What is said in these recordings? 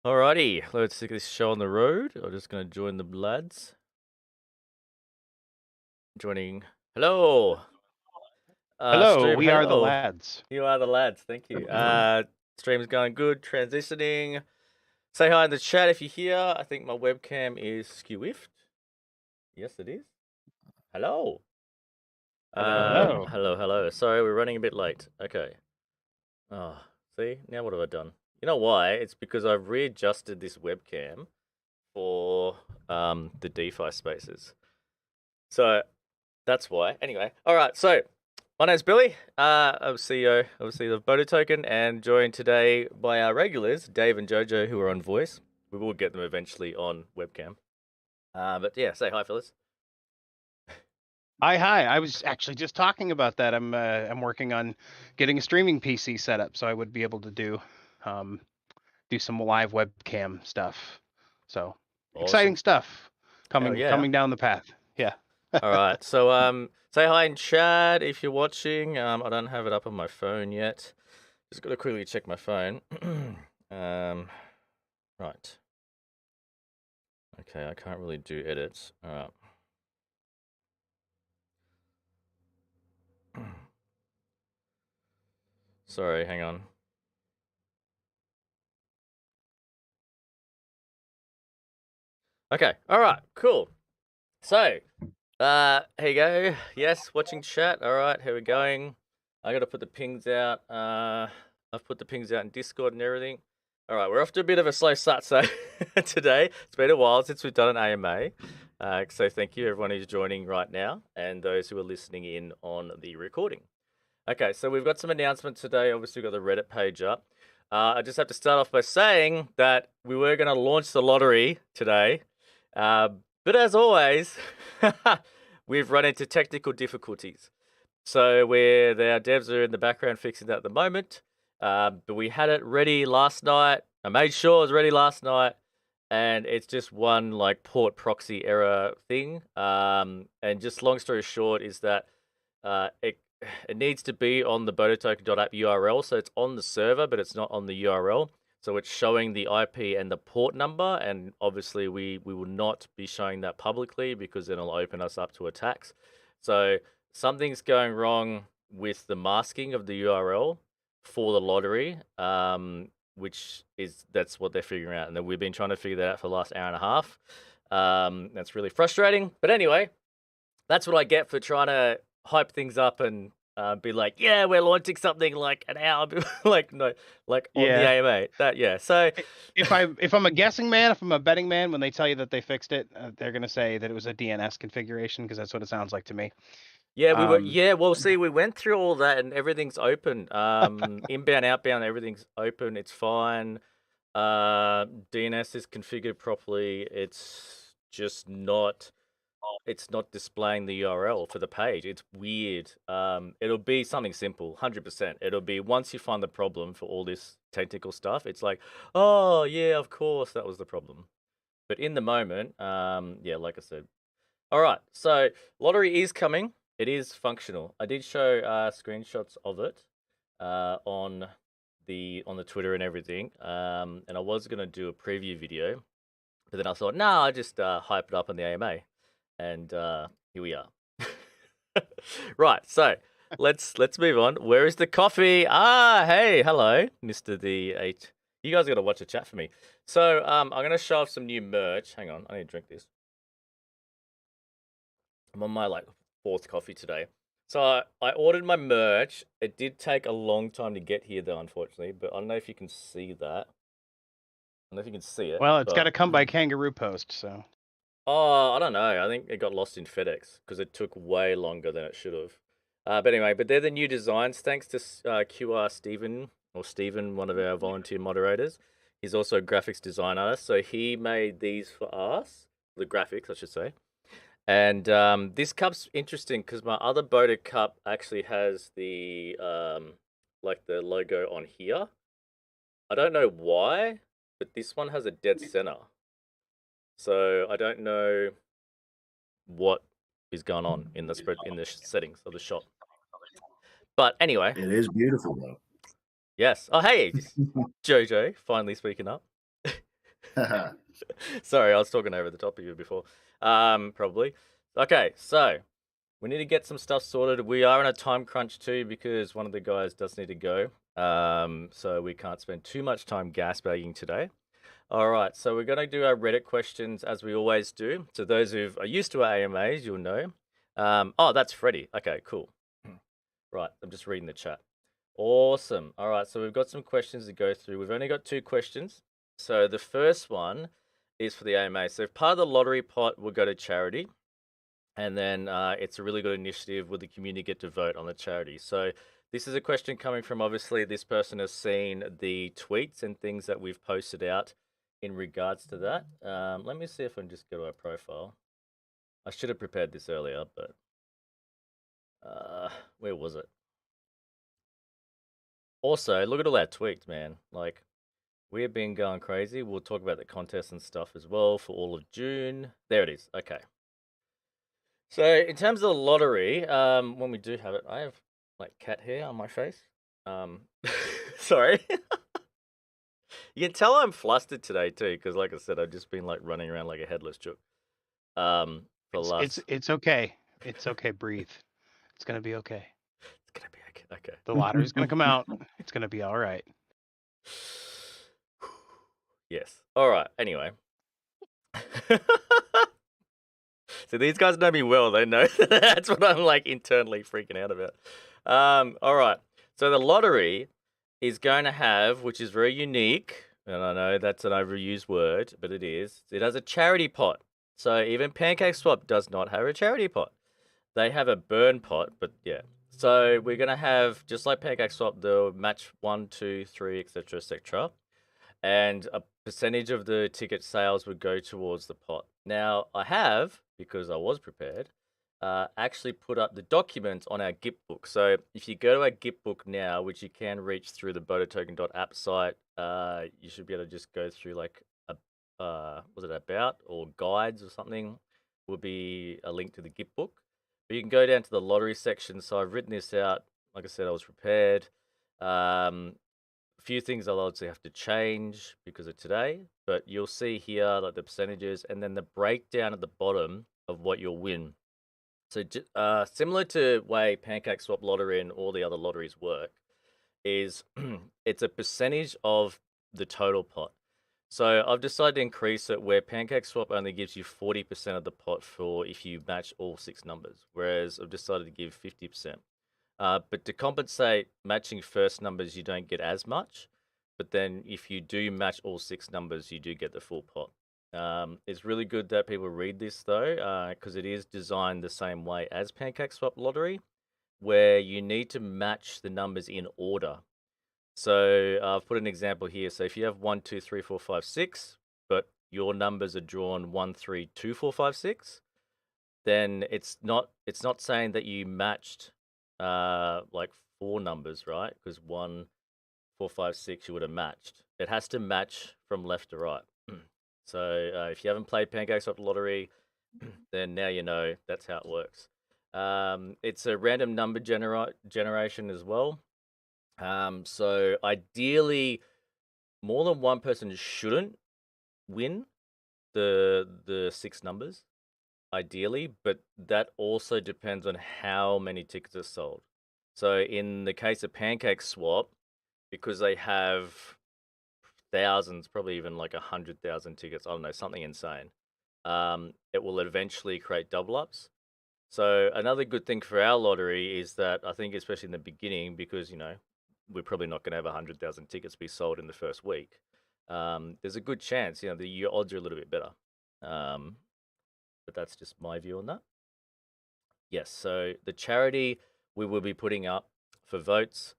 Alrighty, let's take this show on the road. I'm just going to join the lads. Joining. Hello. Hello, Stream, we are the hello. lads. You are the lads. Thank you. Stream's going good. Transitioning. Say hi in the chat if you're here. I think my webcam is skewiffed. Yes, it is. Hello. Hello. Hello. Sorry, we're running a bit late. Okay. Oh, see? Now what have I done? You know why? It's because I've readjusted this webcam for the DeFi spaces. So that's why. Anyway, all right. So my name's Billy. I'm CEO, obviously, of BODA Token, and joined today by our regulars, Dave and Jojo, who are on voice. We will get them eventually on webcam. But yeah, say hi, fellas. Hi. I was actually just talking about that. I'm working on getting a streaming PC set up, so I would be able to do some live webcam stuff. So exciting Awesome. stuff Hell yeah. coming down the path. Yeah. All right. So say hi in chat if you're watching. I don't have it up on my phone yet. Just got to quickly check my phone. Right. Okay, I can't really do edits. All right. Sorry, hang on. Okay, all right, cool. So, here you go. Yes, watching chat. All right, here we're going. I got to put the pings out. I've put the pings out in Discord and everything. All right, we're off to a bit of a slow start so today. It's been a while since we've done an AMA. So thank you everyone who's joining right now and those who are listening in on the recording. Okay, so we've got some announcements today. Obviously, we've got the Reddit page up. I just have to start off by saying that we were going to launch the lottery today. But as always, we've run into technical difficulties. So our devs are in the background fixing that at the moment. But we had it ready last night. I made sure it was ready last night. And it's just one like port proxy error thing. And just long story short is that it needs to be on the bodatoken.app URL. So it's on the server, but it's not on the URL. So it's showing the IP and the port number, and obviously we will not be showing that publicly because then it'll open us up to attacks. So something's going wrong with the masking of the URL for the lottery, that's what they're figuring out, and then we've been trying to figure that out for the last hour and a half. That's really frustrating, but anyway, that's what I get for trying to hype things up and be like, yeah, we're launching something like an hour, like on the AMA. So if I'm a guessing man, if I'm a betting man, when they tell you that they fixed it, they're gonna say that it was a DNS configuration because that's what it sounds like to me. yeah, well, see, we went through all that and everything's open. Inbound, outbound, everything's open. It's fine. DNS is configured properly. It's just not. It's not displaying the URL for the page. It's weird. It'll be something simple, 100%. It'll be once you find the problem for all this technical stuff, it's like, oh yeah, of course that was the problem. But in the moment, yeah, like I said. All right, so lottery is coming. It is functional. I did show screenshots of it on the Twitter and everything. And I was gonna do a preview video, but then I thought, no, I just hype it up on the AMA. And here we are. Right, so let's move on. Where is the coffee? Hey, hello, Mr. D8. You guys got to watch the chat for me. So I'm gonna show off some new merch. Hang on, I need to drink this. I'm on my fourth coffee today. So I ordered my merch. It did take a long time to get here though, unfortunately. But I don't know if you can see that. I don't know if you can see it. Well, it's got to come by kangaroo post, so. Oh, I don't know. I think it got lost in FedEx because it took way longer than it should have. But anyway, they're the new designs. Thanks to QR Stephen, one of our volunteer moderators. He's also a graphics design artist, so he made these for us. The graphics, I should say. And this cup's interesting because my other Boda cup actually has the the logo on here. I don't know why, but this one has a dead center. So I don't know what is going on in the settings of the shop. But anyway, it is beautiful though. Yes. Oh, hey, Jojo, finally speaking up. Sorry, I was talking over the top of you before. Probably. Okay, so we need to get some stuff sorted. We are in a time crunch too because one of the guys does need to go. So we can't spend too much time gas bagging today. All right, so we're going to do our Reddit questions as we always do. So those who are used to our AMAs, you'll know. Oh, that's Freddie. Okay, cool. Right, I'm just reading the chat. Awesome. All right, so we've got some questions to go through. We've only got 2 questions. So the first one is for the AMA. So if part of the lottery pot will go to charity, and then it's a really good initiative. Will the community get to vote on the charity? So this is a question coming from, obviously, this person has seen the tweets and things that we've posted out in regards to that. Let me see if I can just go to our profile. I should have prepared this earlier, but where was it? Also, look at all our tweets, man. Like, we have been going crazy. We'll talk about the contest and stuff as well for all of June. There it is. Okay. So in terms of the lottery, when we do have it, I have like cat hair on my face. Sorry. You can tell I'm flustered today too, because like I said, I've just been like running around like a headless chook. For the last. It's okay. It's okay. Breathe. It's gonna be okay. It's gonna be okay. Okay. The lottery's gonna come out. It's gonna be all right. Yes. All right. Anyway. So these guys know me well. They know that's what I'm like internally freaking out about. All right. So the lottery is going to have, which is very unique, and I know that's an overused word, but it is. It has a charity pot. So even PancakeSwap does not have a charity pot. They have a burn pot, but yeah. So we're going to have, just like PancakeSwap, they'll match 1, 2, 3, etc., etc., and a percentage of the ticket sales would go towards the pot. Now, I have, because I was prepared, actually put up the documents on our Git book. So if you go to our Git book now, which you can reach through the bodatoken.app site, you should be able to just go through like was it about or guides or something, will be a link to the Git book. But you can go down to the lottery section. So I've written this out. Like I said, I was prepared. A few things I'll obviously have to change because of today, but you'll see here like the percentages and then the breakdown at the bottom of what you'll win. So similar to way PancakeSwap lottery and all the other lotteries work, is it's a percentage of the total pot. So I've decided to increase it where PancakeSwap only gives you 40% of the pot for if you match all 6 numbers, whereas I've decided to give 50%. But to compensate matching first numbers, you don't get as much. But then if you do match all 6 numbers, you do get the full pot. It's really good that people read this though, because it is designed the same way as PancakeSwap Lottery, where you need to match the numbers in order. So I've put an example here. So if you have 1, 2, 3, 4, 5, 6, but your numbers are drawn 1, 3, 2, 4, 5, 6, then it's not saying that you matched like 4 numbers, right? Because 1, 4, 5, 6 you would have matched. It has to match from left to right. So if you haven't played PancakeSwap Lottery, then now you know that's how it works. It's a random number generation as well. So ideally, more than one person shouldn't win the 6 numbers, ideally, but that also depends on how many tickets are sold. So in the case of PancakeSwap, because they have thousands, probably even like 100,000 tickets, I don't know, something insane, it will eventually create double ups. So another good thing for our lottery is that I think, especially in the beginning, because we're probably not going to have 100,000 tickets be sold in the first week. There's a good chance, the odds are a little bit better. But that's just my view on that. Yes, so the charity we will be putting up for votes.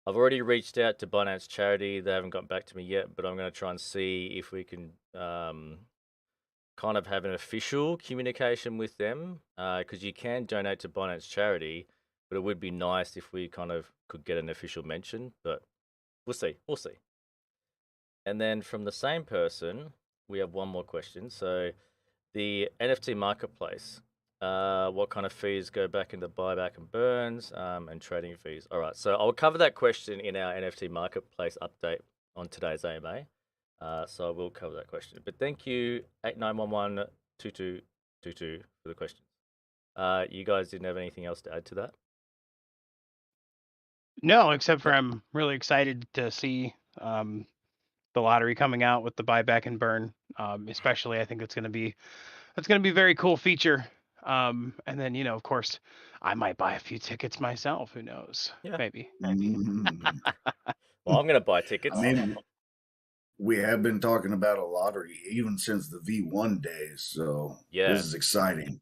I've already reached out to Binance Charity. They haven't gotten back to me yet, but I'm going to try and see if we can kind of have an official communication with them, because you can donate to Binance Charity, but it would be nice if we kind of could get an official mention, but we'll see. We'll see. And then from the same person, we have one more question. So the NFT marketplace, what kind of fees go back into buyback and burns, and trading fees? All right, so I'll cover that question in our NFT marketplace update on today's AMA. So I will cover that question. But thank you, 89112222 for the questions. You guys didn't have anything else to add to that? No, except for I'm really excited to see the lottery coming out with the buyback and burn. Especially, I think that's going to be a very cool feature. And then of course, I might buy a few tickets myself. Who knows? Yeah. Maybe. Mhm. Well, I'm going to buy I tickets. mean, we have been talking about a lottery even since the V1 days, so Yeah. this is exciting.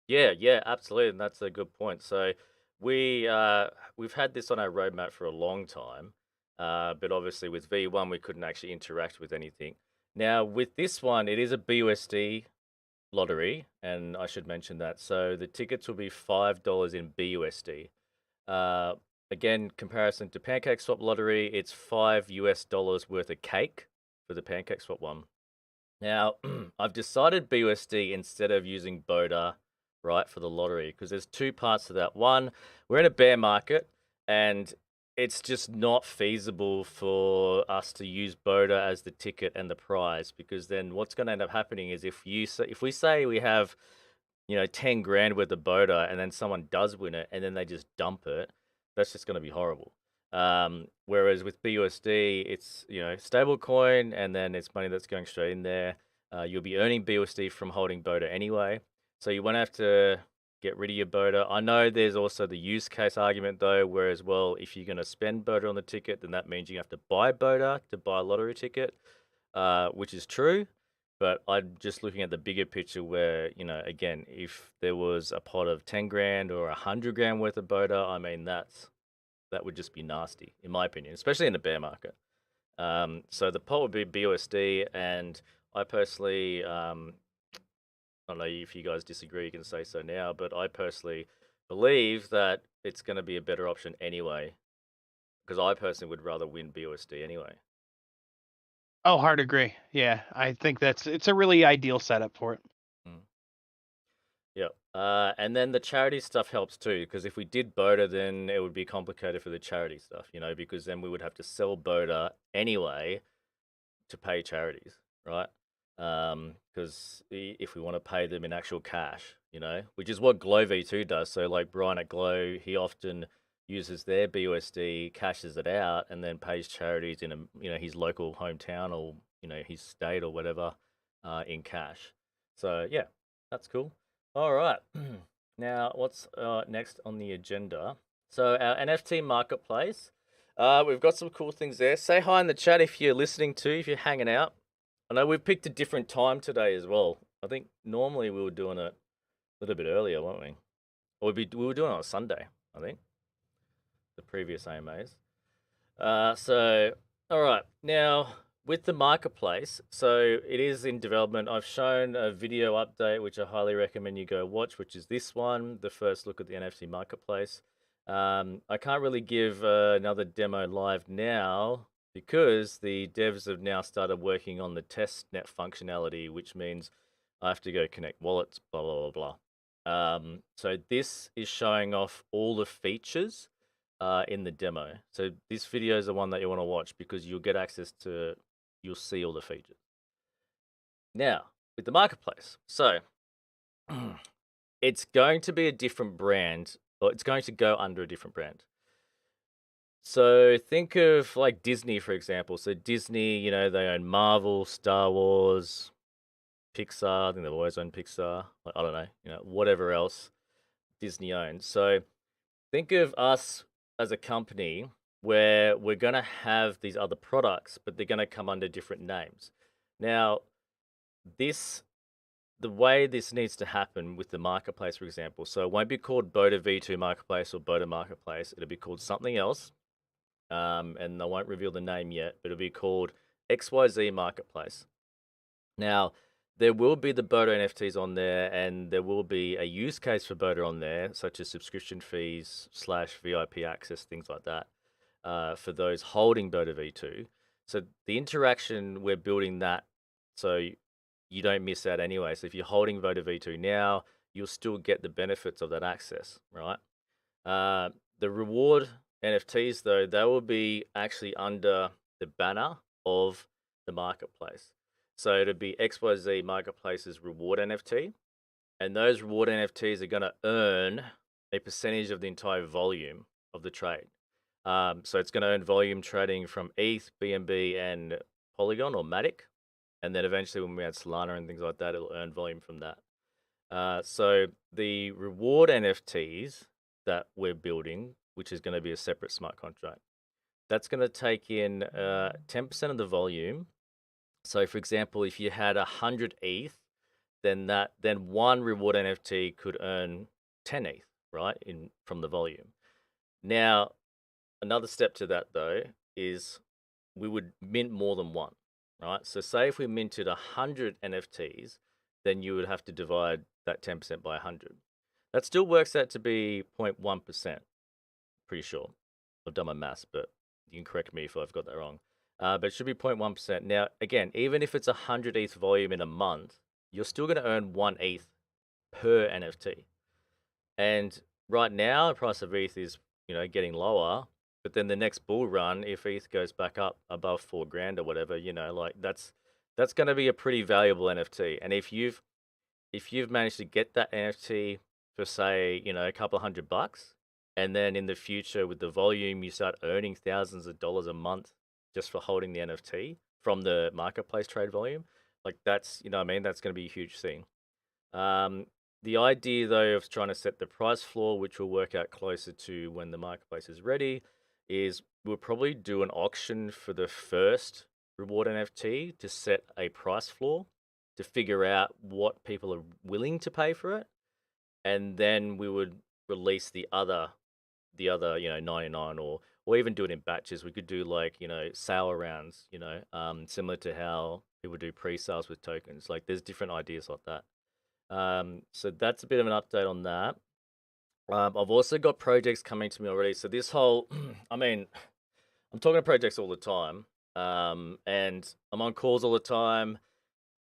Yeah, absolutely, and that's a good point. So we've had this on our roadmap for a long time, but obviously with V1 we couldn't actually interact with anything. Now with this one, it is a BUSD lottery, and I should mention that. So the tickets will be $5 in BUSD. Uh, Again, comparison to Pancake Swap lottery, it's $5 worth of cake for the Pancake Swap one. Now, I've decided BUSD instead of using BODA, right, for the lottery, because there's two parts to that. One, we're in a bear market, and it's just not feasible for us to use BODA as the ticket and the prize, because then what's going to end up happening is if we say we have 10 grand worth of BODA and then someone does win it and then they just dump it, that's just going to be horrible. Whereas with BUSD, it's stable coin, and then it's money that's going straight in there. You'll be earning BUSD from holding BODA anyway, so you won't have to get rid of your BODA. I know there's also the use case argument though, whereas if you're going to spend BODA on the ticket, then that means you have to buy BODA to buy a lottery ticket, which is true. But I'm just looking at the bigger picture where, again, if there was a pot of 10 grand or 100 grand worth of BODA, I mean, that would just be nasty, in my opinion, especially in the bear market. So the pot would be BUSD, and I personally, I don't know if you guys disagree, you can say so now, but I personally believe that it's going to be a better option anyway, because I personally would rather win BUSD anyway. Oh, hard agree. Yeah, I think it's a really ideal setup for it. Yeah. And then the charity stuff helps too, because if we did BODA, then it would be complicated for the charity stuff, because then we would have to sell BODA anyway to pay charities, right? Because if we want to pay them in actual cash, which is what Glow V2 does. So like Brian at Glow, he often uses their BUSD, cashes it out, and then pays charities in his local hometown or his state or whatever, in cash. So yeah, that's cool. All right. Now, what's next on the agenda? So our NFT marketplace. We've got some cool things there. Say hi in the chat if you're listening too, if you're hanging out. I know we've picked a different time today as well. I think normally we were doing it a little bit earlier, weren't we? Or we were doing it on Sunday, I think, the previous AMAs. So, all right. Now, with the marketplace, so it is in development. I've shown a video update, which I highly recommend you go watch, which is this one, the first look at the NFT marketplace. I can't really give another demo live now because the devs have now started working on the test net functionality, which means I have to go connect wallets, blah, blah, blah, blah. So this is showing off all the features in the demo. So this video is the one that you want to watch because you'll see all the features. Now, with the marketplace, so it's going to be a different brand, or it's going to go under a different brand. So think of like Disney, for example. So Disney, they own Marvel, Star Wars, Pixar. I think they've always owned Pixar. I don't know, whatever else Disney owns. So think of us as a company where we're going to have these other products, but they're going to come under different names. Now, the way this needs to happen with the marketplace, for example, so it won't be called BODA V2 Marketplace or BODA Marketplace. It'll be called something else, and I won't reveal the name yet, but it'll be called XYZ Marketplace. Now, there will be the BODA NFTs on there, and there will be a use case for BODA on there, such as subscription fees / VIP access, things like that, for those holding BODA V2. So the interaction, we're building that so you don't miss out anyway. So if you're holding BODA V2 now, you'll still get the benefits of that access, right? The reward NFTs, though, they will be actually under the banner of the marketplace. So it'd be XYZ Marketplace's reward NFT, and those reward NFTs are going to earn a percentage of the entire volume of the trade. So it's going to earn volume trading from ETH, BNB, and Polygon or Matic. And then eventually when we add Solana and things like that, it'll earn volume from that. So the reward NFTs that we're building, which is going to be a separate smart contract, that's going to take in 10% of the volume. So for example, if you had 100 ETH, then one reward NFT could earn 10 ETH, right, from the volume. Now, another step to that though is we would mint more than one, right? So say if we minted 100 NFTs, then you would have to divide that 10% by 100. That still works out to be 0.1%. Pretty sure. I've done my maths, but you can correct me if I've got that wrong. But it should be 0.1%. Now, again, even if it's 100 ETH volume in a month, you're still going to earn 1 ETH per NFT. And right now, the price of ETH is, getting lower. But then the next bull run, if ETH goes back up above $4,000 or whatever, that's going to be a pretty valuable NFT. And if you've managed to get that NFT for say, a couple $100, and then in the future with the volume, you start earning thousands of dollars a month just for holding the NFT from the marketplace trade volume, like that's, that's going to be a huge thing. The idea though of trying to set the price floor, which will work out closer to when the marketplace is ready, is we'll probably do an auction for the first reward NFT to set a price floor to figure out what people are willing to pay for it. And then we would release the other 99, or even do it in batches. We could do like, sale rounds, similar to how people do pre-sales with tokens. Like there's different ideas like that. So that's a bit of an update on that. I've also got projects coming to me already. So this whole, I'm talking to projects all the time, and I'm on calls all the time.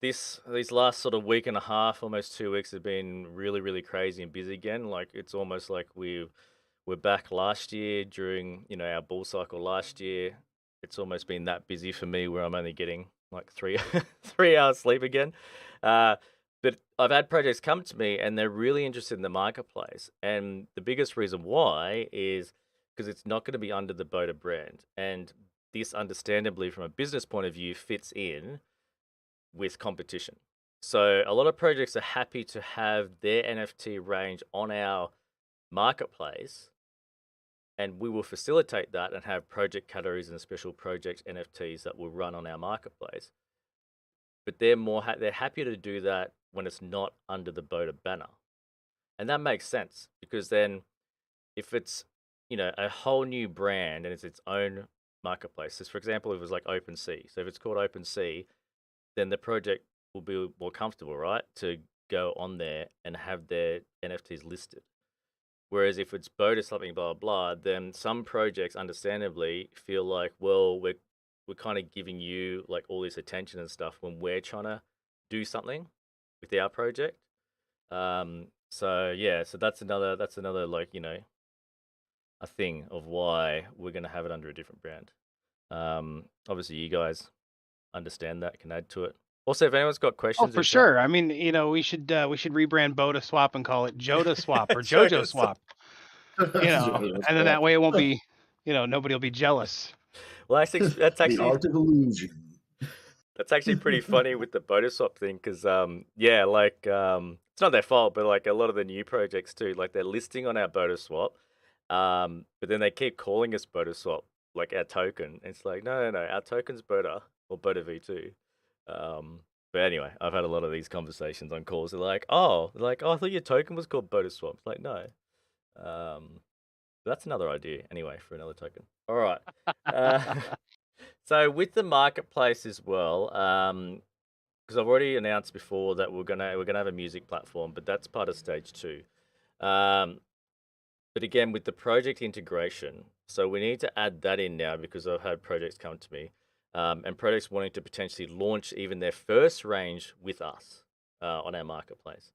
These last sort of week and a half, almost 2 weeks, have been really, really crazy and busy again. Like it's almost like we're back last year during our bull cycle last year. It's almost been that busy for me where I'm only getting like 3 hours sleep again. But I've had projects come to me and they're really interested in the marketplace. And the biggest reason why is because it's not going to be under the BODA brand. And this, understandably, from a business point of view, fits in with competition. So a lot of projects are happy to have their NFT range on our marketplace, and we will facilitate that and have project categories and special project NFTs that will run on our marketplace. But they're happier to do that when it's not under the BODA banner. And that makes sense because then if it's, a whole new brand and it's its own marketplace. So for example, if it was like OpenSea. So if it's called OpenSea, then the project will be more comfortable, right? To go on there and have their NFTs listed. Whereas if it's BODA something, blah, blah, then some projects understandably feel like, well, we're kind of giving you like all this attention and stuff when we're trying to do something with our project. So yeah, so that's another like, a thing of why we're going to have it under a different brand. Obviously you guys understand that, can add to it. Also, if anyone's got questions, for sure. I mean, we should rebrand BODA Swap and call it JODA Swap or JoJo Swap. And then that way it won't be, nobody will be jealous. Well, that's actually the art of illusion. That's actually pretty funny with the BODA Swap thing, because it's not their fault, but like a lot of the new projects too, like they're listing on our BODA Swap, but then they keep calling us BODA Swap, like our token. And it's like, no, our token's BODA or BODA V2. But anyway, I've had a lot of these conversations on calls. They're like, oh, I thought your token was called BODA Swap. It's like, no. That's another idea anyway for another token. All right. So with the marketplace as well, because I've already announced before that we're gonna have a music platform, but that's part of stage 2. But again, with the project integration, so we need to add that in now because I've had projects come to me, and projects wanting to potentially launch even their first range with us on our marketplace.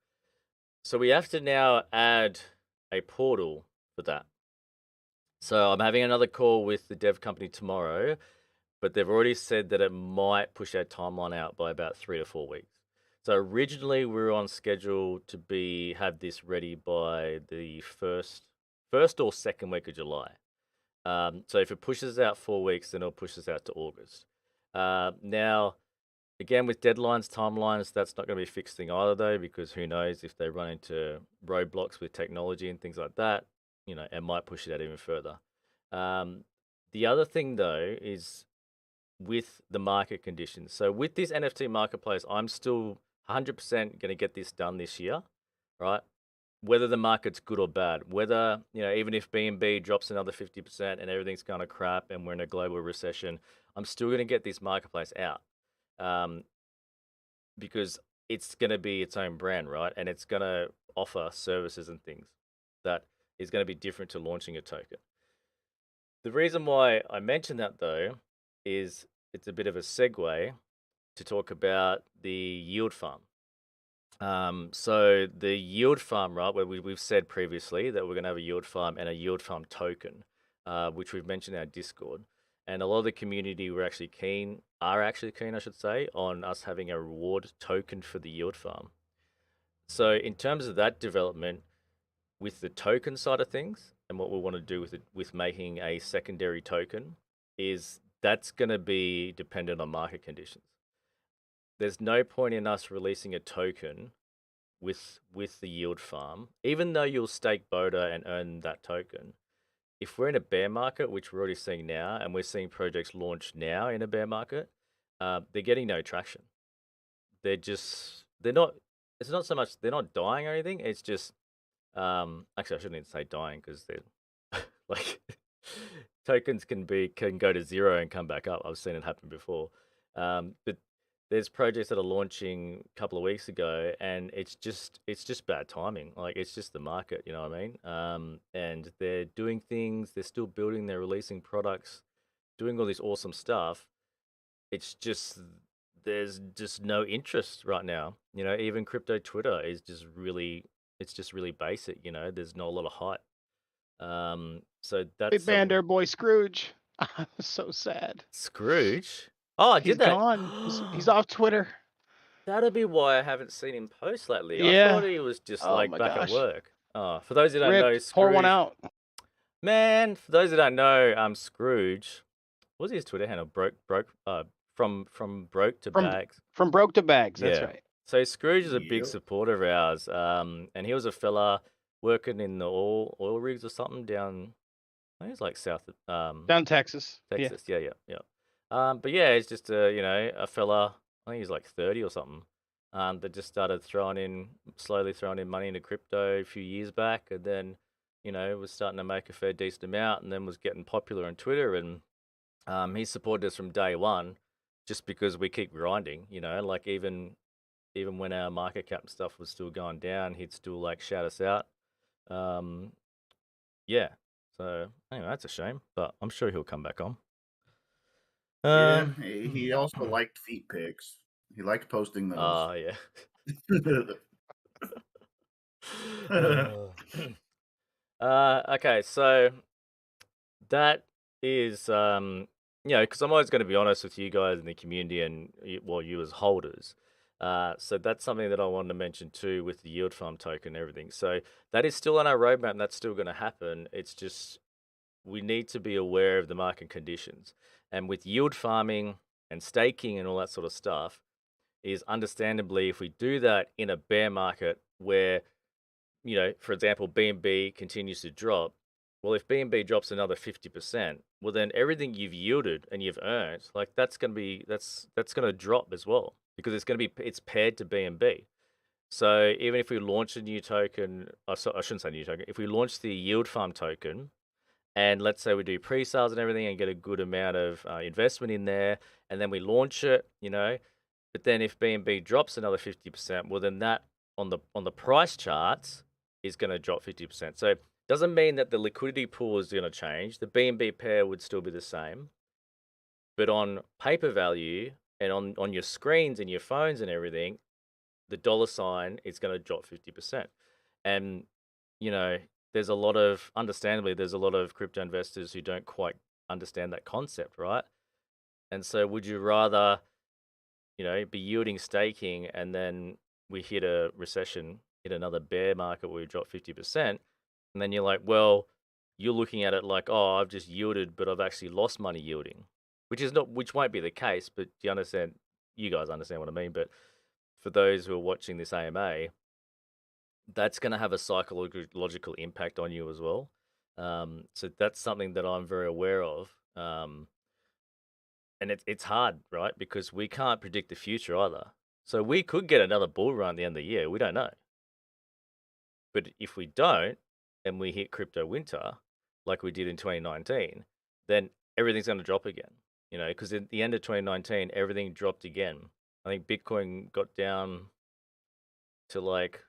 So we have to now add a portal for that. So I'm having another call with the dev company tomorrow, but they've already said that it might push that timeline out by about 3 to 4 weeks. So originally we were on schedule to have this ready by the first or second week of July. So if it pushes out 4 weeks, then it'll push us out to August. Now, again, with deadlines, timelines, that's not going to be a fixed thing either, though, because who knows if they run into roadblocks with technology and things like that, it might push it out even further. The other thing, though, is with the market conditions. So with this NFT marketplace, I'm still 100% going to get this done this year, right? Whether the market's good or bad, whether, even if BNB drops another 50% and everything's kind of crap and we're in a global recession, I'm still going to get this marketplace out. Because it's going to be its own brand, right? And it's going to offer services and things that is going to be different to launching a token. The reason why I mention that, though, is it's a bit of a segue to talk about the yield farm. So the yield farm, right, where we've said previously that we're going to have a yield farm and a yield farm token, which we've mentioned in our Discord. And a lot of the community are actually keen, I should say, on us having a reward token for the yield farm. So in terms of that development, with the token side of things, and what we want to do with making a secondary token, is that's going to be dependent on market conditions. There's no point in us releasing a token with the yield farm, even though you'll stake BODA and earn that token. If we're in a bear market, which we're already seeing now, and we're seeing projects launch now in a bear market, they're getting no traction. They're not. It's not so much they're not dying or anything. It's just, actually, I shouldn't even say dying because they're like tokens can go to zero and come back up. I've seen it happen before. But there's projects that are launching a couple of weeks ago, and it's just bad timing. Like, it's just the market, you know what I mean? And they're doing things, they're still building, they're releasing products, doing all this awesome stuff. It's just there's just no interest right now. Even crypto Twitter is just really basic. There's not a lot of hype. So They that's banned our boy Scrooge. I'm so sad. Scrooge. Oh, I He's did that. gone. He's off Twitter. That'll be why I haven't seen him post lately. I Yeah. thought he was just Oh like my back at gosh. work. Oh, for those who don't know, Rip, pour one Scrooge. out. Man, for those who don't know, Scrooge. What was his Twitter handle? From broke to bags. From broke to bags. That's Yeah. right. So Scrooge is a big Yep. supporter of ours. And he was a fella working in the oil rigs or something down. I think it's like south of Down Texas. Texas. Yeah. But yeah, he's just a fella. I think he's like 30 or something. That just started slowly throwing in money into crypto a few years back, and then was starting to make a fair decent amount, and then was getting popular on Twitter, and he supported us from day one, just because we keep grinding. Like even when our market cap and stuff was still going down, he'd still like shout us out. Yeah. So anyway, that's a shame, but I'm sure he'll come back on. Yeah, he also liked feet pics. He liked posting those. Oh, yeah. Okay, so that is, because I'm always going to be honest with you guys in the community and you as holders. So that's something that I wanted to mention too with the yield farm token and everything. So that is still on our roadmap and that's still going to happen. It's just we need to be aware of the market conditions. And with yield farming and staking and all that sort of stuff, is understandably if we do that in a bear market where, for example, BNB continues to drop, well, if BNB drops another 50%, well, then everything you've yielded and you've earned, like that's going to drop as well because it's paired to BNB. So even if we launch a new token, I shouldn't say new token, if we launch the yield farm token, and let's say we do pre-sales and everything and get a good amount of investment in there, and then we launch it, but then if BNB drops another 50%, well, then that on the price charts is going to drop 50%. So it doesn't mean that the liquidity pool is going to change. The BNB pair would still be the same. But on paper value and on your screens and your phones and everything, the dollar sign is going to drop 50%. And, understandably, there's a lot of crypto investors who don't quite understand that concept, right? And so would you rather, be yielding staking and then we hit a recession, hit another bear market where we drop 50%, and then you're like, well, you're looking at it like, oh, I've just yielded, but I've actually lost money yielding, which won't be the case, but do you understand? You guys understand what I mean, but for those who are watching this AMA, that's going to have a psychological impact on you as well. So that's something that I'm very aware of. And it's hard, right? Because we can't predict the future either. So we could get another bull run at the end of the year. We don't know. But if we don't, and we hit crypto winter, like we did in 2019, then everything's going to drop again. Because at the end of 2019, everything dropped again. I think Bitcoin got down to like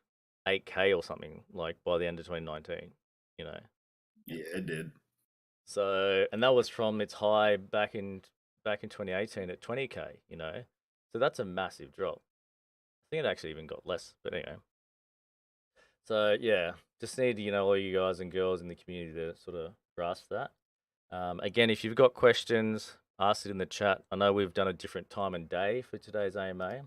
8K or something, like by the end of 2019. Yeah, it did. So, and that was from its high back in 2018 at 20K. So that's a massive drop. I think it actually even got less, but anyway. So yeah, just need all you guys and girls in the community to sort of grasp that. Again, if you've got questions, ask it in the chat. I know we've done a different time and day for today's AMA,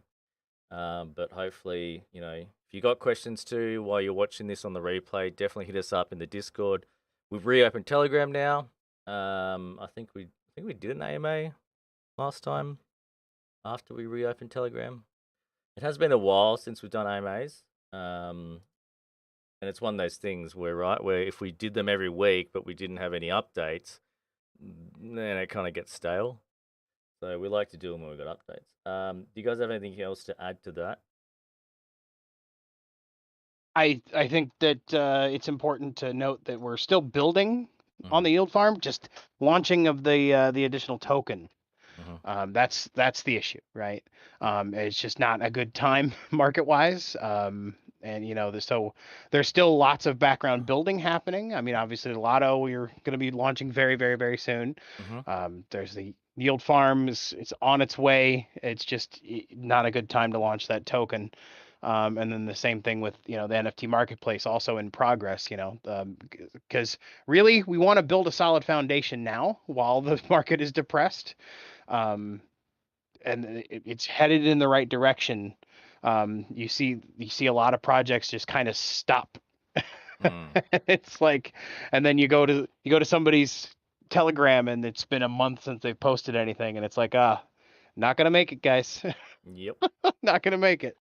but hopefully, if you got questions too while you're watching this on the replay, definitely hit us up in the Discord. We've reopened Telegram now. I think we did an AMA last time after we reopened Telegram. It has been a while since we've done AMAs. And it's one of those things where if we did them every week but we didn't have any updates, then it kind of gets stale. So we like to do them when we've got updates. Do you guys have anything else to add to that? I think that it's important to note that we're still building on the yield farm, just launching of the additional token. That's the issue, right? It's just not a good time market wise. And so there's still lots of background building happening. I mean, obviously the Lotto we're going to be launching very, very, very soon. There's the yield farm it's on its way. It's just not a good time to launch that token. And then the same thing with the NFT marketplace also in progress. Because really we want to build a solid foundation now while the market is depressed. And it's headed in the right direction. You see a lot of projects just kind of stop. It's like, and then you go to somebody's Telegram and it's been a month since they've posted anything, and it's like, not gonna make it, guys. Yep. Not gonna make it.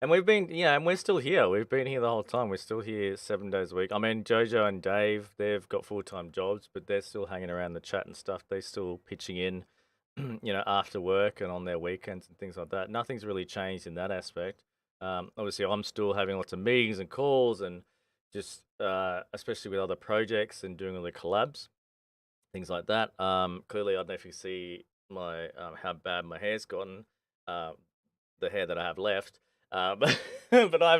And we've been, and we're still here. We've been here the whole time. We're still here 7 days a week. I mean, Jojo and Dave, they've got full-time jobs, but they're still hanging around the chat and stuff. They're still pitching in, after work and on their weekends and things like that. Nothing's really changed in that aspect. Obviously, I'm still having lots of meetings and calls and just, especially with other projects and doing all the collabs, things like that. Clearly, I don't know if you see my how bad my hair's gotten, the hair that I have left. But I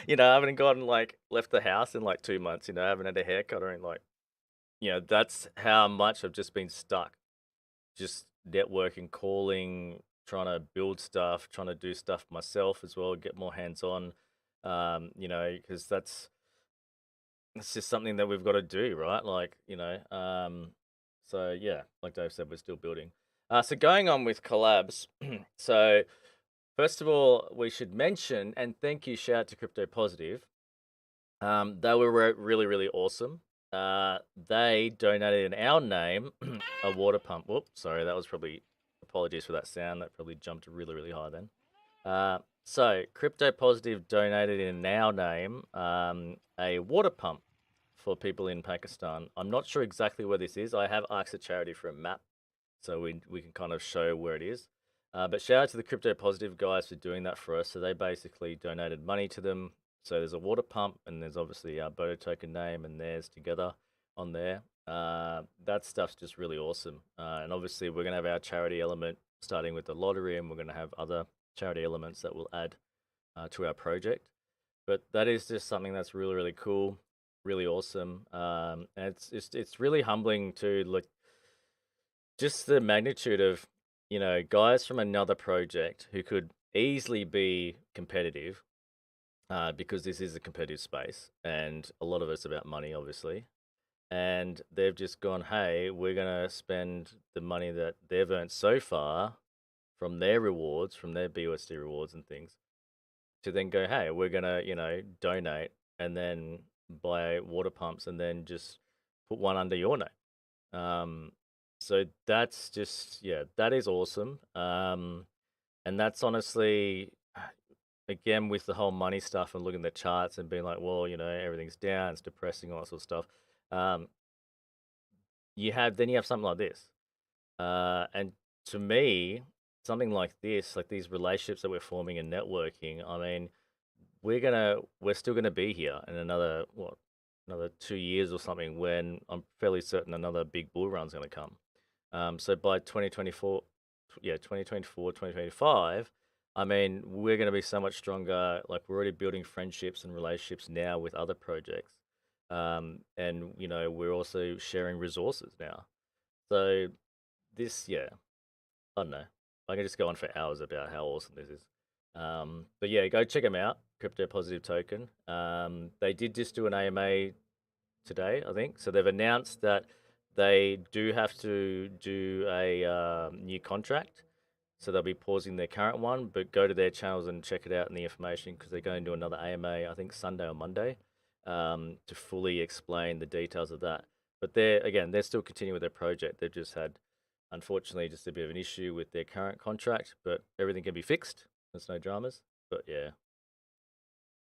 haven't gone left the house in 2 months. I haven't had a haircut or anything. That's how much I've just been stuck, just networking, calling, trying to build stuff, trying to do stuff myself as well, get more hands on. Because that's just something that we've got to do, right? So yeah, like Dave said, we're still building. So going on with collabs, so. First of all, we should mention, and thank you, shout out to Crypto Positive. They were really, really awesome. They donated in our name a water pump. Whoops, sorry, that was probably, apologies for that sound. That probably jumped really, really high then. So Crypto Positive donated in our name a water pump for people in Pakistan. I'm not sure exactly where this is. I have asked the charity for a map, so we can kind of show where it is. But shout out to the Crypto Positive guys for doing that for us. So they basically donated money to them. So there's a water pump, and there's obviously our BODA token name and theirs together on there. That stuff's just really awesome. And obviously we're going to have our charity element starting with the lottery, and we're going to have other charity elements that will add to our project. But that is just something that's really, really cool, really awesome. And it's really humbling to look, just the magnitude of, guys from another project who could easily be competitive, because this is a competitive space and a lot of it's about money, obviously. and they've just gone, hey, we're gonna spend the money that they've earned so far from their rewards, from their BUSD rewards and things, to then go, hey, we're gonna, donate and then buy water pumps and then just put one under your name. So that's just, yeah, that is awesome. And that's honestly, again, with the whole money stuff and looking at the charts and being like, well, everything's down, it's depressing, all that sort of stuff. You have something like this. And to me, something like this, like these relationships that we're forming and networking, I mean, we're still gonna be here in another 2 years or something, when I'm fairly certain another big bull run's gonna come. So by 2024, 2025, I mean, we're gonna be so much stronger. Like, we're already building friendships and relationships now with other projects. And we're also sharing resources now. So this, yeah, I don't know. I can just go on for hours about how awesome this is. But yeah, go check them out. Crypto Positive Token. They did just do an AMA today, I think. So they've announced that they do have to do a new contract. So they'll be pausing their current one, but go to their channels and check it out in the information, because they're going to do another AMA, I think Sunday or Monday, to fully explain the details of that. But they're still continuing with their project. They've just had, unfortunately, just a bit of an issue with their current contract, but everything can be fixed. There's no dramas. But yeah,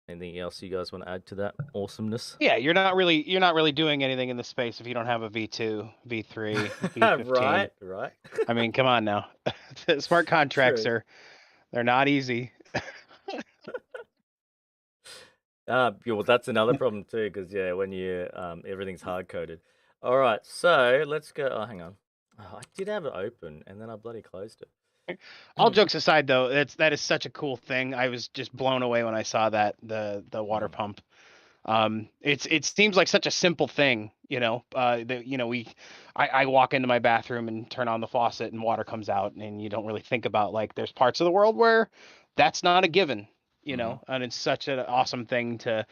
anything else you guys want to add to that awasomeness? Yeah, you're not really doing anything in the space if you don't have a V2, V3, V15. Right. I mean, come on now. Smart contracts True. they're not easy. Yeah, well, that's another problem too, because when you everything's hard coded. All right, so let's go. Oh, hang on. Oh, I did have it open, and then I bloody closed it. All jokes aside, though, that is such a cool thing. I was just blown away when I saw that the water pump. It seems like such a simple thing, I walk into my bathroom and turn on the faucet and water comes out, and you don't really think about, like, there's parts of the world where that's not a given, and it's such an awesome thing to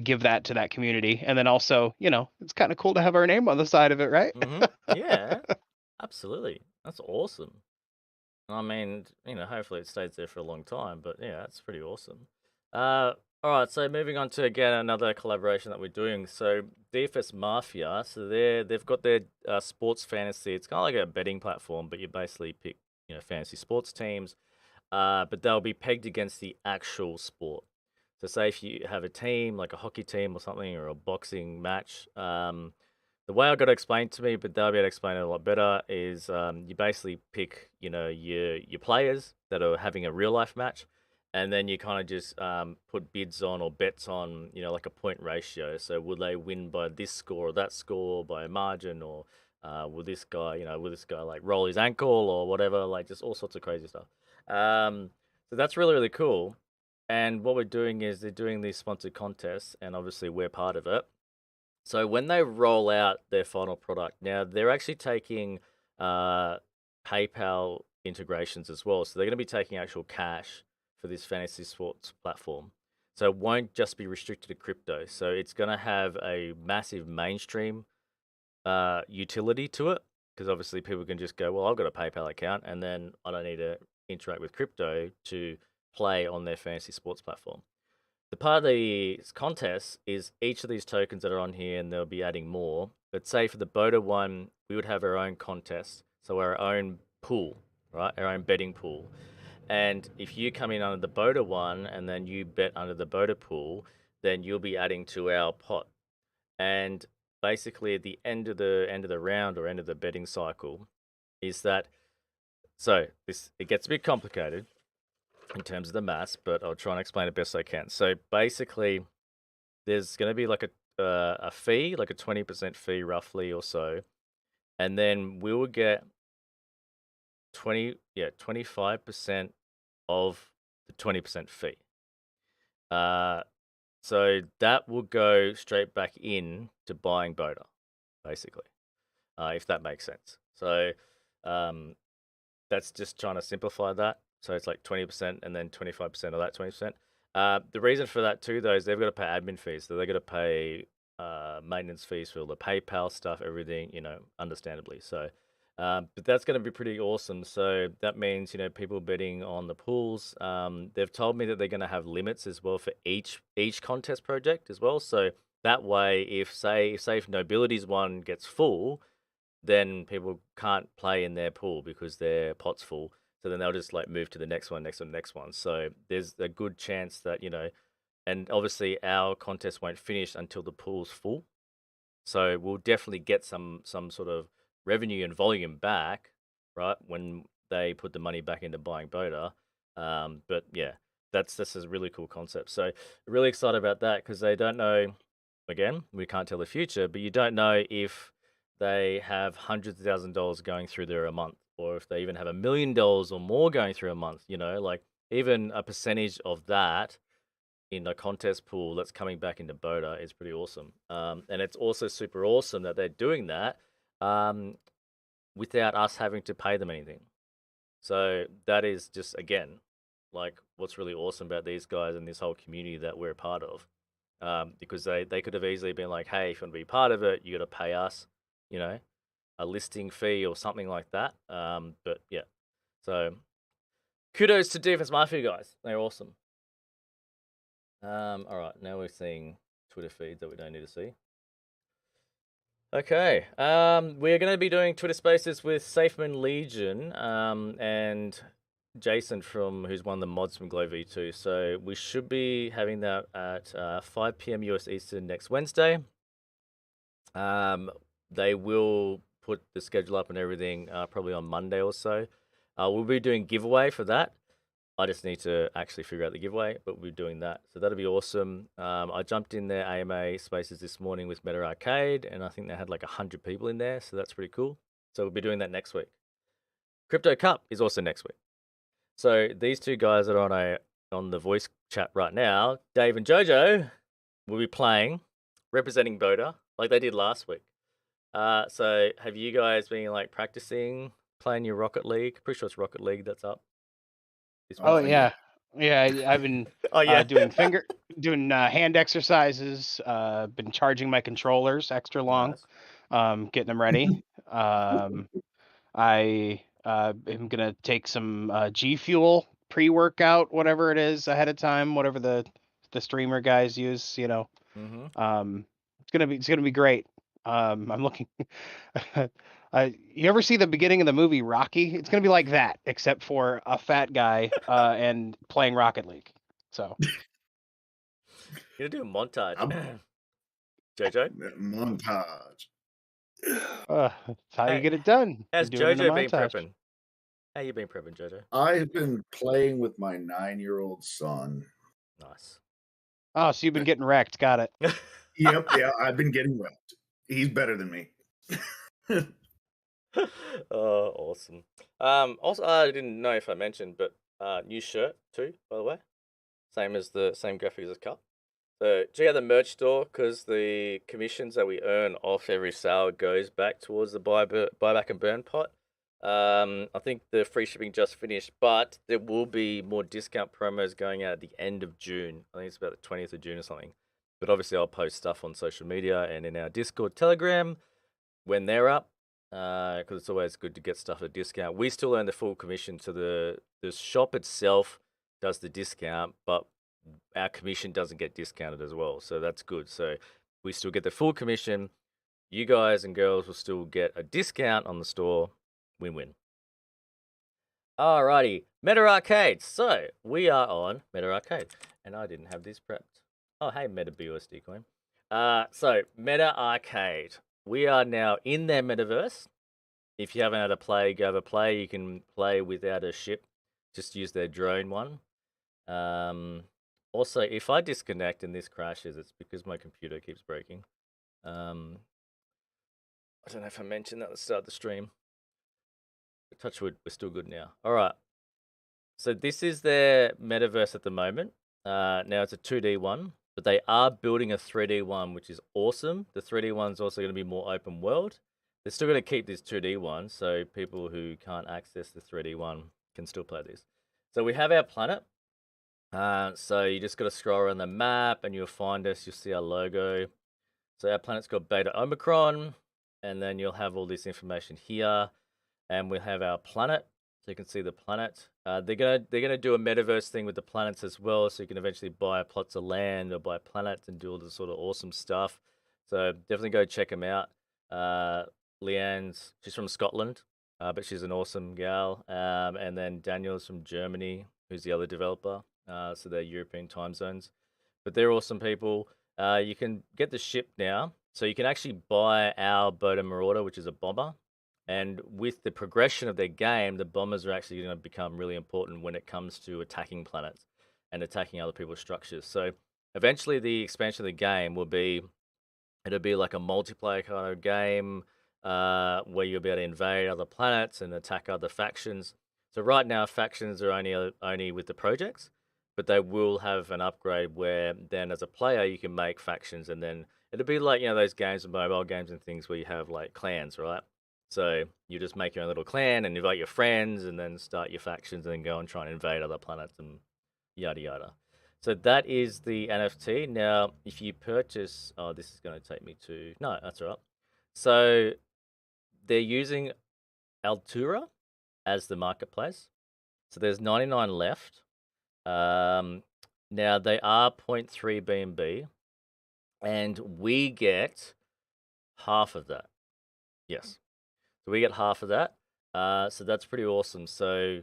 give that to that community. And then also, it's kind of cool to have our name on the side of it, right? Yeah, absolutely. That's awesome. I mean, hopefully it stays there for a long time, but yeah, that's pretty awesome. All right, so moving on to, again, another collaboration that we're doing. So DFS Mafia, so they've got their sports fantasy. It's kind of like a betting platform, but you basically pick, fantasy sports teams, but they'll be pegged against the actual sport. So say if you have a team, like a hockey team or something, or a boxing match, the way I got to explain to me, but they'll be able to explain it a lot better, is you basically pick, your players that are having a real life match, and then you kind of just put bids on or bets on, like a point ratio. So will they win by this score or that score, by a margin, or will this guy, like roll his ankle or whatever, like just all sorts of crazy stuff. So that's really, really cool. And what we're doing is they're doing these sponsored contests, and obviously we're part of it. So when they roll out their final product, now they're actually taking PayPal integrations as well. So they're going to be taking actual cash for this fantasy sports platform. So it won't just be restricted to crypto. So it's going to have a massive mainstream utility to it, because obviously people can just go, well, I've got a PayPal account, and then I don't need to interact with crypto to play on their fantasy sports platform. The part of the contest is each of these tokens that are on here, and they'll be adding more. But say for the BODA one, we would have our own contest, so our own pool, right? Our own betting pool. And if you come in under the BODA one and then you bet under the BODA pool, then you'll be adding to our pot. And basically, at the end of the round, or end of the betting cycle, is that, so it gets a bit complicated in terms of the maths, but I'll try and explain it best I can. So basically, there's going to be like a fee, like a 20% fee roughly or so, and then we will get 25% of the 20% fee. So that will go straight back in to buying BODA, basically, if that makes sense. So that's just trying to simplify that. So it's like 20% and then 25% of that 20%. The reason for that too, though, is they've got to pay admin fees. So they're going to pay maintenance fees for all the PayPal stuff, everything, understandably. So, but that's going to be pretty awesome. So that means, people betting on the pools. They've told me that they're going to have limits as well for each contest project as well. So that way, if Nobility's one gets full, then people can't play in their pool because their pot's full. So then they'll just like move to the next one, next one, next one. So there's a good chance that, and obviously our contest won't finish until the pool's full. So we'll definitely get some sort of revenue and volume back, right, when they put the money back into buying BODA. But yeah, that's a really cool concept. So really excited about that because they don't know, again, we can't tell the future, but you don't know if they have hundreds of thousands of dollars going through there a month, or if they even have $1 million or more going through a month, like even a percentage of that in a contest pool that's coming back into BODA is pretty awesome. And it's also super awesome that they're doing that without us having to pay them anything. So that is just, again, like what's really awesome about these guys and this whole community that we're a part of. Because they could have easily been like, hey, if you want to be part of it, you got to pay us, a listing fee or something like that. But yeah, so kudos to Defense Mafia guys. They're awesome. All right, now we're seeing Twitter feeds that we don't need to see. Okay, we're going to be doing Twitter Spaces with Safeman Legion and Jason who's one of the mods from Glow V2. So we should be having that at 5 p.m. US Eastern next Wednesday. They will put the schedule up and everything probably on Monday or so. We'll be doing giveaway for that. I just need to actually figure out the giveaway, but we're doing that. So that'll be awesome. I jumped in their AMA spaces this morning with Meta Arcade, and I think they had like 100 people in there, so that's pretty cool. So we'll be doing that next week. Crypto Cup is also next week. So these two guys that are on the voice chat right now, Dave and Jojo, will be playing, representing BODA, like they did last week. So have you guys been like practicing playing your Rocket League? Pretty sure it's Rocket League that's up. Oh yeah, I've been doing hand exercises. Been charging my controllers extra long, Nice. getting them ready. I am gonna take some G Fuel pre-workout, whatever it is, ahead of time, whatever the streamer guys use. Mm-hmm. It's gonna be great. I'm looking. You ever see the beginning of the movie Rocky? It's gonna be like that, except for a fat guy and playing Rocket League. So You're gonna do a montage, Jojo. Montage. that's how you get it done. How's You do it in a Jojo been montage. prepping? How you been prepping, Jojo? I've been playing with my 9-year-old son. Nice. Oh, so you've been getting wrecked. Got it. Yep, yeah, I've been getting wrecked. He's better than me. Oh, awesome. Also, I didn't know if I mentioned, but new shirt too, by the way. Same graphics as Cup. So check out the merch store because the commissions that we earn off every sale goes back towards the buyback and burn pot. I think the free shipping just finished, but there will be more discount promos going out at the end of June. I think it's about the 20th of June or something. But obviously, I'll post stuff on social media and in our Discord, Telegram when they're up, because it's always good to get stuff at a discount. We still earn the full commission, so the shop itself does the discount, but our commission doesn't get discounted as well, so that's good. So we still get the full commission. You guys and girls will still get a discount on the store. Win-win. Alrighty, Meta Arcade. So we are on Meta Arcade, and I didn't have this prepped. Oh, hey, Meta BUSD coin. So Meta Arcade. We are now in their metaverse. If you haven't had a play, go have a play. You can play without a ship. Just use their drone one. Also, if I disconnect and this crashes, it's because my computer keeps breaking. I don't know if I mentioned that at the start of the stream. Touch wood, we're still good now. All right. So this is their metaverse at the moment. Now it's a 2D one, but they are building a 3D one, which is awesome. The 3D one's also going to be more open world. They're still going to keep this 2D one, so people who can't access the 3D one can still play this. So we have our planet. So you just got to scroll around the map and you'll find us. You'll see our logo. So our planet's called Beta Omicron, and then you'll have all this information here, and we'll have our planet, so you can see the planet. They're gonna do a metaverse thing with the planets as well, so you can eventually buy plots of land or buy planets and do all this sort of awesome stuff. So definitely go check them out. Leanne's, she's from Scotland, but she's an awesome gal. And then Daniel's from Germany, who's the other developer. So they're European time zones, but they're awesome people. You can get the ship now, so you can actually buy our BODA Marauder, which is a bomber. And with the progression of their game, the bombers are actually going to become really important when it comes to attacking planets and attacking other people's structures. So eventually, the expansion of the game will be, it'll be like a multiplayer kind of game where you'll be able to invade other planets and attack other factions. So right now, factions are only with the projects, but they will have an upgrade where then as a player you can make factions, and then it'll be like, you know, those games, mobile games and things where you have like clans, right? So you just make your own little clan and invite your friends and then start your factions and then go and try and invade other planets and yada yada. So that is the NFT. Now, if you purchase, oh, this is going to take me to, no, that's all right. So they're using Altura as the marketplace. So there's 99 left. Now they are 0.3 BNB, and we get half of that. Yes. So we get half of that. So that's pretty awesome. So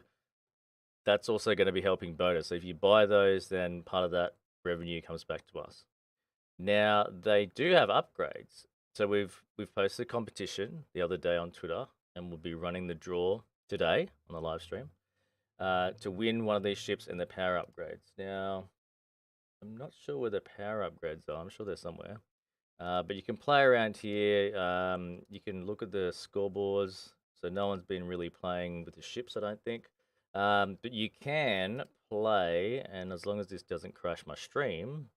that's also going to be helping BODA. So if you buy those, then part of that revenue comes back to us. Now they do have upgrades. So we've posted a competition the other day on Twitter, and we'll be running the draw today on the live stream to win one of these ships and the power upgrades. Now, I'm not sure where the power upgrades are. I'm sure they're somewhere. But you can play around here. You can look at the scoreboards. So no one's been really playing with the ships, I don't think. But you can play, and as long as this doesn't crash my stream,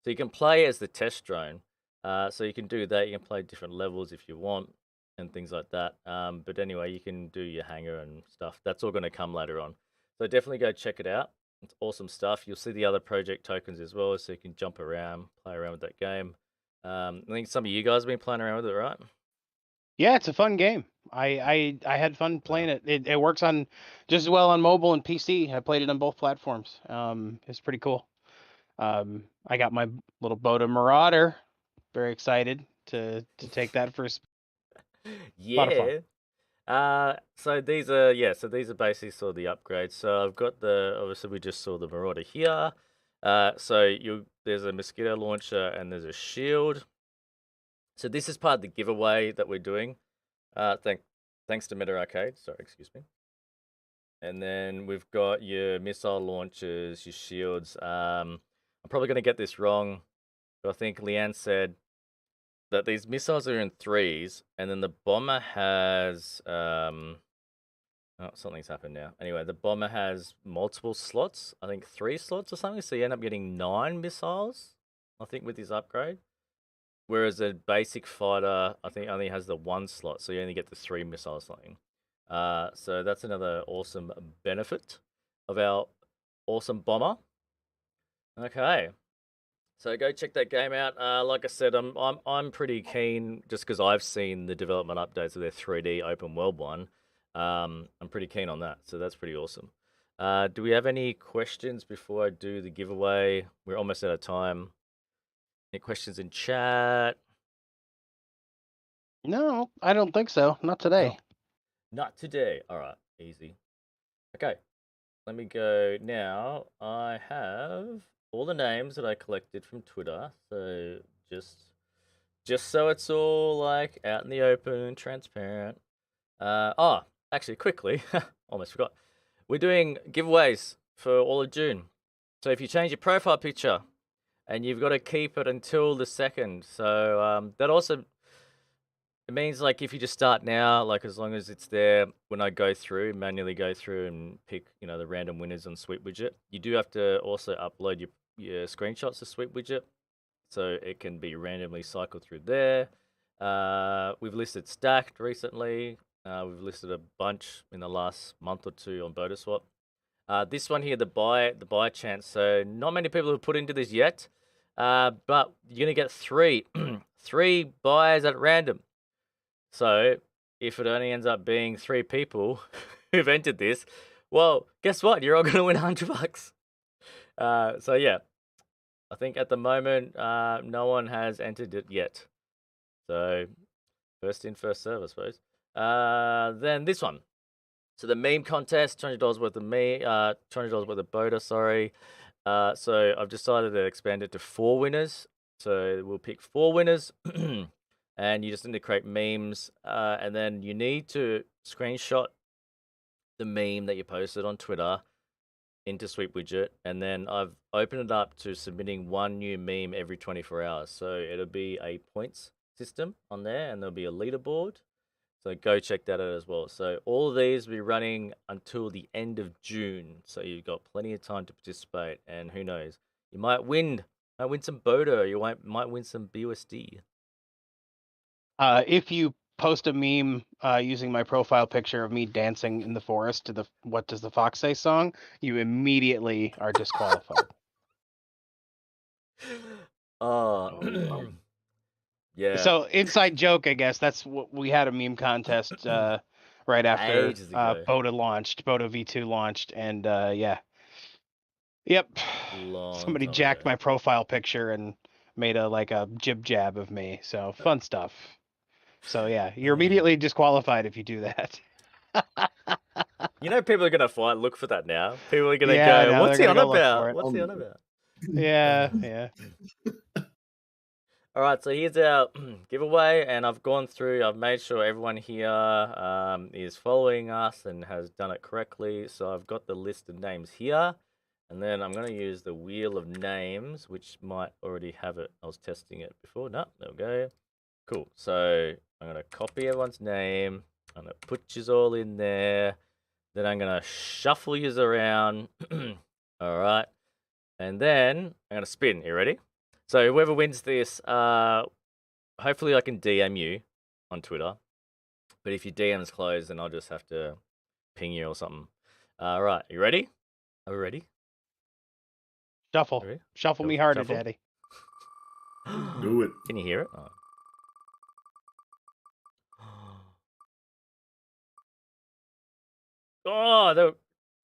so you can play as the test drone. So you can do that. You can play different levels if you want and things like that. But anyway, you can do your hangar and stuff. That's all going to come later on. So definitely go check it out. It's awesome stuff. You'll see the other project tokens as well, so you can jump around, play around with that game. I think some of you guys have been playing around with it, right? Yeah, it's a fun game. I had fun playing it. It works on just as well on mobile and PC. I played it on both platforms. It's pretty cool. I got my little BODA Marauder. Very excited to take that first. Lot of fun. Yeah. So these are basically sort of the upgrades. So I've got obviously we just saw the Marauder here. So there's a mosquito launcher and there's a shield. So this is part of the giveaway that we're doing. Thanks to Meta Arcade. Sorry, excuse me. And then we've got your missile launchers, your shields. I'm probably going to get this wrong, but I think Leanne said that these missiles are in threes, and then the bomber has oh, something's happened now. Anyway, the bomber has multiple slots. I think 3 slots or something. So you end up getting 9 missiles, I think, with his upgrade. Whereas a basic fighter, I think, only has the 1 slot, so you only get the 3 missiles something. So that's another awesome benefit of our awesome bomber. Okay, so go check that game out. Like I said, I'm pretty keen just because I've seen the development updates of their 3D open world one. I'm pretty keen on that, so that's pretty awesome. Do we have any questions before I do the giveaway? We're almost out of time. Any questions in chat? No, I don't think so. Not today. Not today. All right, easy. Okay, let me go now. I have all the names that I collected from Twitter, so just so it's all like out in the open and transparent. Actually, quickly, almost forgot. We're doing giveaways for all of June. So if you change your profile picture, and you've got to keep it until the 2nd. So that also, it means like if you just start now, like as long as it's there when I manually go through and pick, the random winners on Sweet Widget, you do have to also upload your screenshots to Sweet Widget, so it can be randomly cycled through there. We've listed Stacked recently. We've listed a bunch in the last month or 2 on BODA Swap. This one here, the buy chance. So not many people have put into this yet. But you're gonna get three three buys at random. So if it only ends up being 3 people who've entered this, well, guess what? You're all gonna win $100. So yeah, I think at the moment no one has entered it yet. So first in, first serve, I suppose. Then this one. So the meme contest, $200 worth of $200 worth of BODA, sorry. So I've decided to expand it to 4 winners. So we'll pick 4 winners, and you just need to create memes, and then you need to screenshot the meme that you posted on Twitter into Sweep Widget, and then I've opened it up to submitting 1 new meme every 24 hours. So it'll be a points system on there, and there'll be a leaderboard. So go check that out as well. So all of these will be running until the end of June. So you've got plenty of time to participate. And who knows, you might win some BODA, or you might win some BUSD. If you post a meme using my profile picture of me dancing in the forest to the "What Does the Fox Say" song, you immediately are disqualified. Oh, yeah. So inside joke, I guess. That's what we had, a meme contest right after Ages ago. BODA launched, BODA V2 launched, and yeah. Yep. Somebody Long time jacked ago. my profile picture and made a jib jab of me. So fun stuff. So yeah, you're immediately disqualified if you do that. You know, people are gonna look for that now. People are gonna Yeah, go, now "What's they're he gonna on go look for about? it. What's he on about?" Yeah, yeah. All right, so here's our giveaway, and I've made sure everyone here is following us and has done it correctly. So I've got the list of names here, and then I'm going to use the wheel of names, which might already have it. I was testing it before. No, there we go. Cool. So I'm going to copy everyone's name. I'm going to put yous all in there. Then I'm going to shuffle yous around. All right. And then I'm going to spin. You ready? So whoever wins this, hopefully I can DM you on Twitter. But if your DM's closed, then I'll just have to ping you or something. All right, you ready? Are we ready? Shuffle. Ready? Shuffle me harder, Shuffle? Daddy. Do it. Can you hear it? Oh,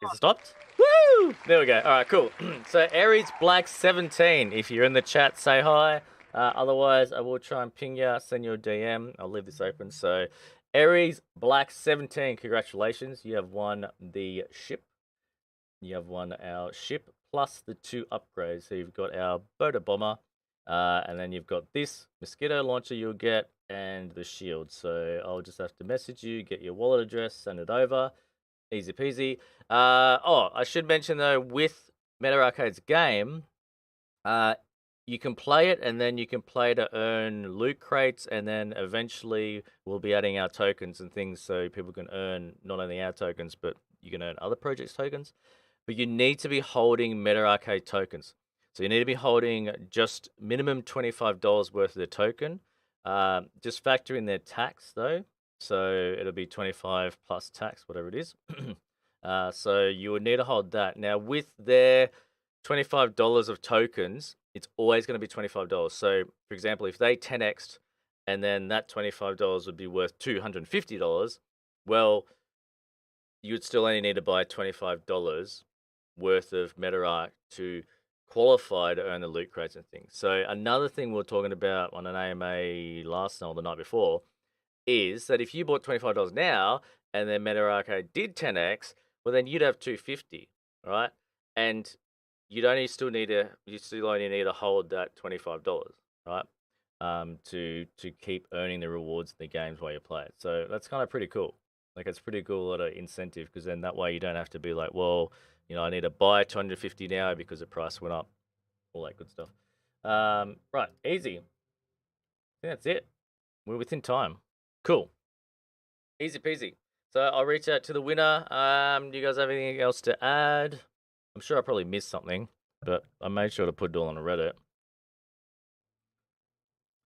is it stopped? Woo! There we go. All right, cool. So Aries Black 17. If you're in the chat, say hi. Otherwise, I will try and ping you, send you a DM. I'll leave this open. So Aries Black 17, congratulations. You have won the ship. You have won our ship plus the 2 upgrades. So you've got our BODA bomber, and then you've got this mosquito launcher you'll get, and the shield. So I'll just have to message you, get your wallet address, send it over. Easy peasy. I should mention though, with Meta Arcade's game, you can play it, and then you can play to earn loot crates, and then eventually we'll be adding our tokens and things so people can earn not only our tokens, but you can earn other projects' tokens. But you need to be holding Meta Arcade tokens. So you need to be holding just minimum $25 worth of the token. Just factor in their tax though. So it'll be 25 plus tax, whatever it is. So you would need to hold that. Now with their $25 of tokens, it's always going to be $25. So for example, if they 10x'd and then that $25 would be worth $250, well, you'd still only need to buy $25 worth of MetaArc to qualify to earn the loot crates and things. So another thing we were talking about on an AMA last night or the night before is that if you bought $25 now and then Meta Arcade did 10x, well then you'd have $250, right? And you still only need to hold that $25, right? To keep earning the rewards in the games while you play it. So that's kind of pretty cool. Like it's pretty cool, a lot of incentive, because then that way you don't have to be like, well, I need to buy 250 now because the price went up, all that good stuff. Right, easy. I think that's it. We're within time. Cool. Easy peasy. So I'll reach out to the winner. Do you guys have anything else to add? I'm sure I probably missed something, but I made sure to put it all on Reddit.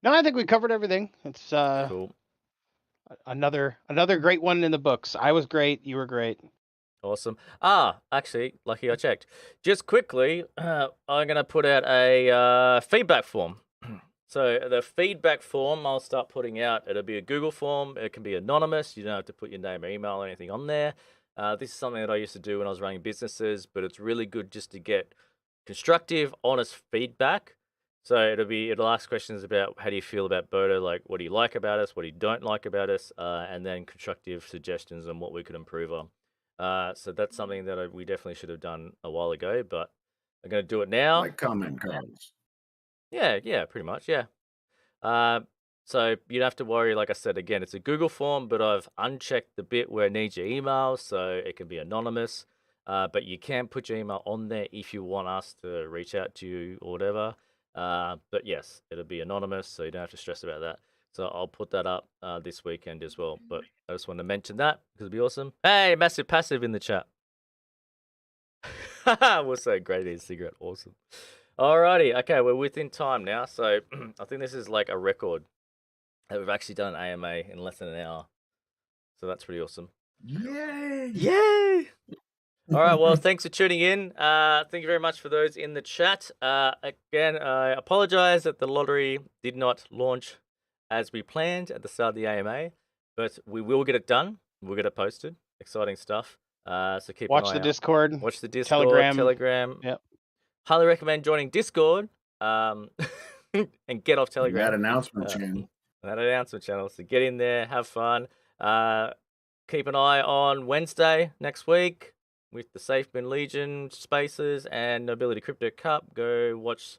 No, I think we covered everything. It's Cool. another great one in the books. I was great. You were great. Awesome. Actually, lucky I checked. Just quickly, I'm going to put out a feedback form. So the feedback form I'll start putting out. It'll be a Google form. It can be anonymous. You don't have to put your name or email or anything on there. This is something that I used to do when I was running businesses, but it's really good just to get constructive, honest feedback. So it'll ask questions about how do you feel about BODA, like what do you like about us, what do you don't like about us, and then constructive suggestions on what we could improve on. So that's something that we definitely should have done a while ago, but I'm going to do it now. Like comment cards. Yeah, pretty much, yeah. So you don't have to worry, like I said, again, it's a Google form, but I've unchecked the bit where it needs your email, so it can be anonymous. But you can put your email on there if you want us to reach out to you or whatever. But yes, it'll be anonymous, so you don't have to stress about that. So I'll put that up this weekend as well. But I just wanted to mention that because it'd be awesome. Hey, Massive Passive in the chat. We'll say great eating cigarette. Awesome. Alrighty. Okay, we're within time now. So I think this is like a record that we've actually done an AMA in less than an hour. So that's pretty awesome. Yay! Yay! All right, well, thanks for tuning in. Thank you very much for those in the chat. Again, I apologize that the lottery did not launch as we planned at the start of the AMA, but we will get it done. We'll get it posted. Exciting stuff. So keep an eye Watch the out. Discord. Watch the Discord, Telegram. Yep. Highly recommend joining Discord and get off Telegram. That announcement channel. That announcement channel. So get in there, have fun. Keep an eye on Wednesday next week with the SafeBin Legion Spaces and Nobility Crypto Cup. Go watch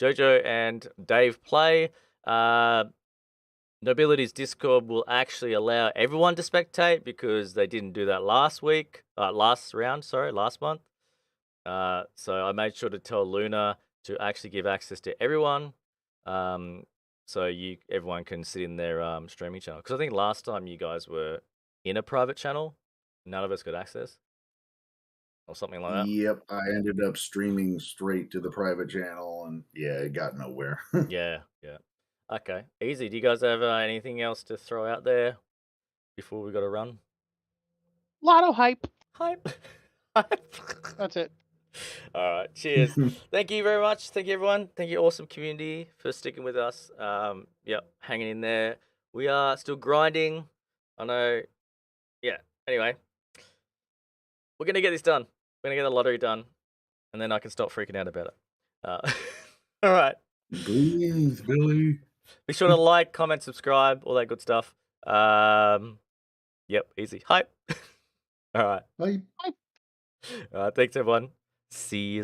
Jojo and Dave play. Nobility's Discord will actually allow everyone to spectate because they didn't do that last month. So I made sure to tell Luna to actually give access to everyone, so everyone can sit in their streaming channel. Because I think last time you guys were in a private channel, none of us got access, or something like that. Yep, I ended up streaming straight to the private channel, and yeah, it got nowhere. Yeah. Okay, easy. Do you guys have anything else to throw out there before we got to run? Lotto hype. Hype. That's it. All right, cheers. Thank you very much. Thank you, everyone. Thank you, awesome community, for sticking with us. Yep, hanging in there. We are still grinding. I know. Yeah, anyway. We're going to get this done. We're going to get the lottery done, and then I can stop freaking out about it. All right. Breathe, Billy. Be sure to like, comment, subscribe, all that good stuff. Yep, easy. Hype. All right. Bye. Thanks, everyone. See you.